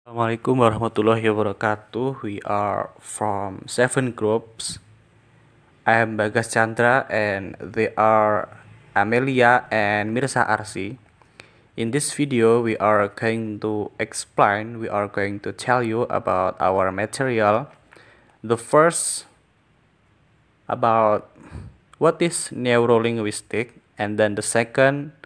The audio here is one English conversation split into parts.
Assalamualaikum warahmatullahi wabarakatuh. We are from 7 groups. I am Bagas Chandra and they are Amelia and Mirza Arsi. In this video, we are going to tell you about our material. The first about what is neurolinguistic, and then the second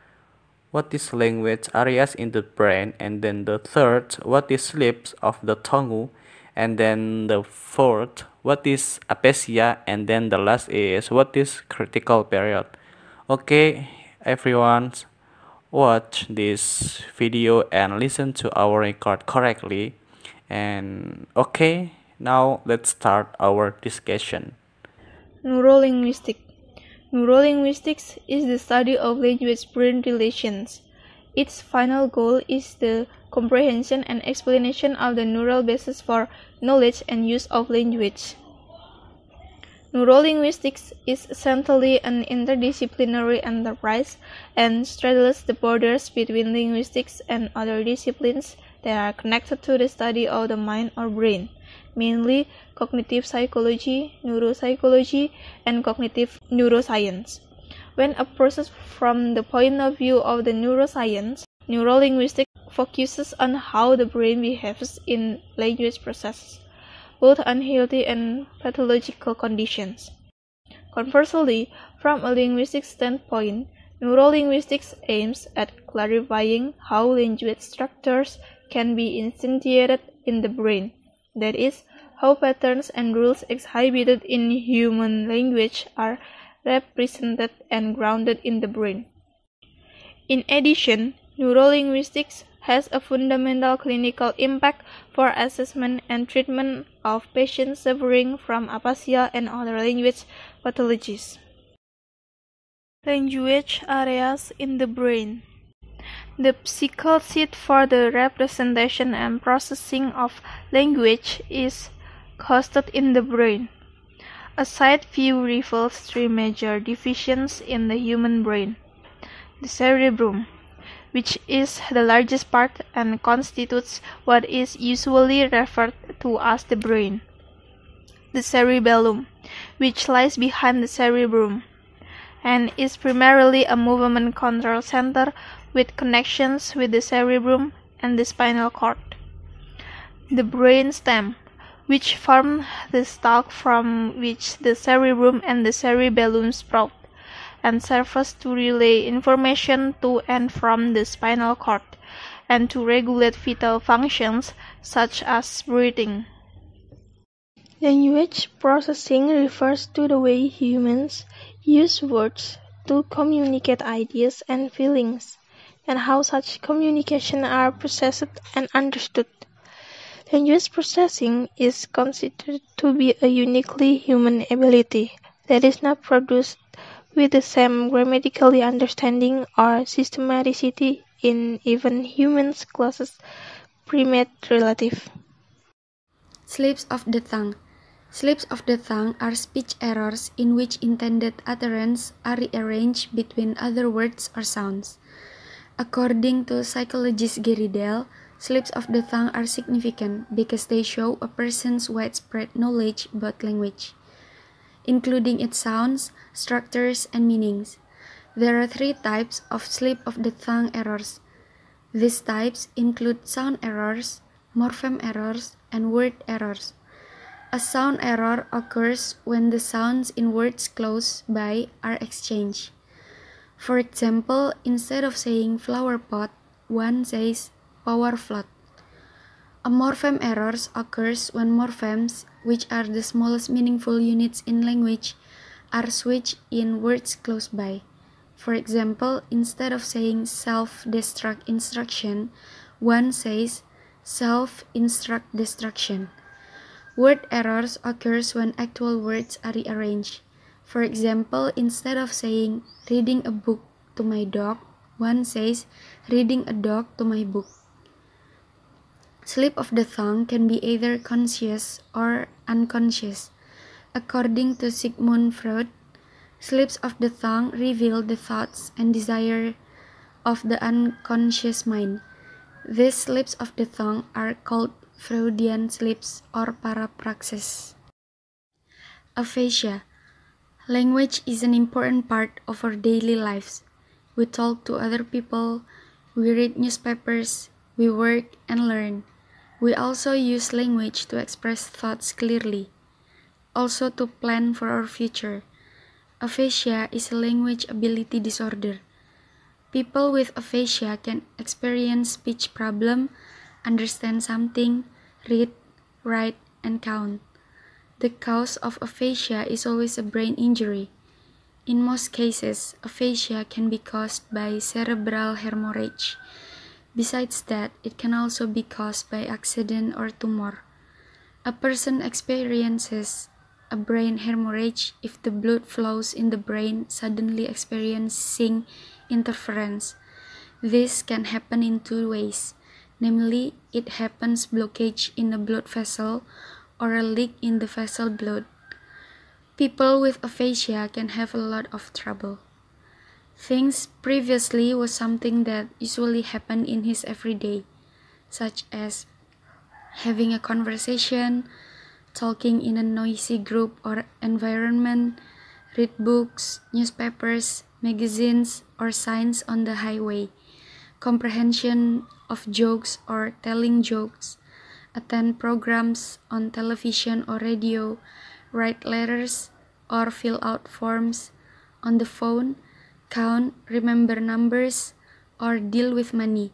what is language areas in the brain, and then the third what is slips of the tongue, and then the fourth what is aphasia, and then the last is what is critical period. Okay, everyone, watch this video and listen to our record correctly. And okay, now let's start our discussion. Neurolinguistics. Neurolinguistics is the study of language-brain relations. Its final goal is the comprehension and explanation of the neural basis for knowledge and use of language. Neurolinguistics is essentially an interdisciplinary enterprise and straddles the borders between linguistics and other disciplines that are connected to the study of the mind or brain, mainly cognitive psychology, neuropsychology, and cognitive neuroscience. When approached from the point of view of the neuroscience, neurolinguistics focuses on how the brain behaves in language processes, both unhealthy and pathological conditions. Conversely, from a linguistic standpoint, neurolinguistics aims at clarifying how language structures can be instantiated in the brain, that is, how patterns and rules exhibited in human language are represented and grounded in the brain. In addition, neurolinguistics has a fundamental clinical impact for assessment and treatment of patients suffering from aphasia and other language pathologies. Language areas in the brain. The psychical seat for the representation and processing of language is hosted in the brain. A side view reveals three major divisions in the human brain. The cerebrum, which is the largest part and constitutes what is usually referred to as the brain. The cerebellum, which lies behind the cerebrum, and is primarily a movement control center with connections with the cerebrum and the spinal cord. The brain stem, which forms the stalk from which the cerebrum and the cerebellum sprout, and serves to relay information to and from the spinal cord, and to regulate vital functions such as breathing. Language processing refers to the way humans use words to communicate ideas and feelings, and how such communication are processed and understood. Language processing is considered to be a uniquely human ability that is not produced with the same grammatical understanding or systematicity in even humans closest primate relative. Slips of the tongue. Slips of the tongue are speech errors in which intended utterance are rearranged between other words or sounds. According to psychologist Gary Dell, slips of the tongue are significant because they show a person's widespread knowledge about language, including its sounds, structures, and meanings. There are three types of slip of the tongue errors. These types include sound errors, morpheme errors, and word errors. A sound error occurs when the sounds in words close by are exchanged. For example, instead of saying flower pot, one says power float. A morpheme error occurs when morphemes, which are the smallest meaningful units in language, are switched in words close by. For example, instead of saying self-destruct instruction, one says self-instruct destruction. Word errors occurs when actual words are rearranged. For example, instead of saying reading a book to my dog, one says reading a dog to my book. Slip of the tongue can be either conscious or unconscious. According to Sigmund Freud, slips of the tongue reveal the thoughts and desires of the unconscious mind. These slips of the tongue are called Freudian slips or parapraxis. Aphasia. Language is an important part of our daily lives. We talk to other people, we read newspapers, we work and learn. We also use language to express thoughts clearly, also to plan for our future. Aphasia is a language ability disorder. People with aphasia can experience speech problem, understand something, read, write, and count. The cause of aphasia is always a brain injury. In most cases, aphasia can be caused by cerebral hemorrhage. Besides that, it can also be caused by accident or tumor. A person experiences a brain hemorrhage if the blood flows in the brain suddenly experiencing interference. This can happen in two ways, namely, it happens blockage in a blood vessel or a leak in the vessel blood. People with aphasia can have a lot of trouble. Things previously was something that usually happened in his everyday, such as having a conversation, talking in a noisy group or environment, read books, newspapers, magazines, or signs on the highway, comprehension of jokes or telling jokes, attend programs on television or radio, write letters or fill out forms on the phone, count, remember numbers, or deal with money,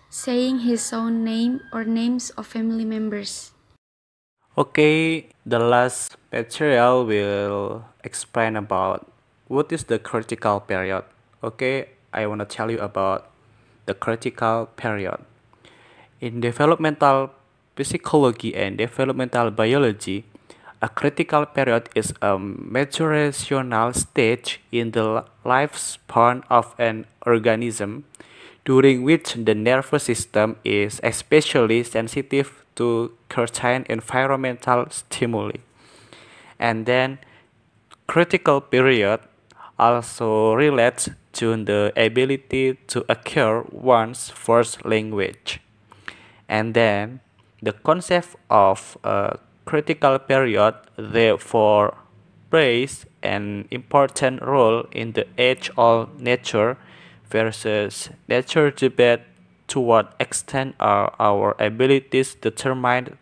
saying his own name or names of family members. Okay, the last material will explain about what is the critical period. Okay, I want to tell you about the critical period. In developmental psychology and developmental biology, a critical period is a maturational stage in the lifespan of an organism during which the nervous system is especially sensitive to certain environmental stimuli. And then critical period also relates to the ability to acquire one's first language. And then the concept of a critical period therefore plays an important role in the age-old nature versus nature debate to what extent are our abilities determined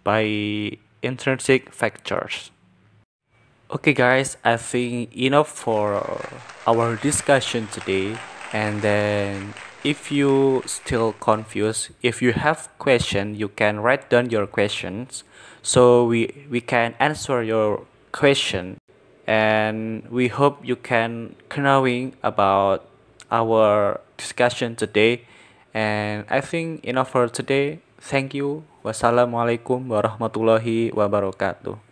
by intrinsic factors. Okay guys, I think enough for our discussion today. And then if you still confused, if you have question, you can write down your questions so we can answer your question. And we hope you can knowing about our discussion today. And I think enough for today. Thank you. Wassalamualaikum warahmatullahi wabarakatuh.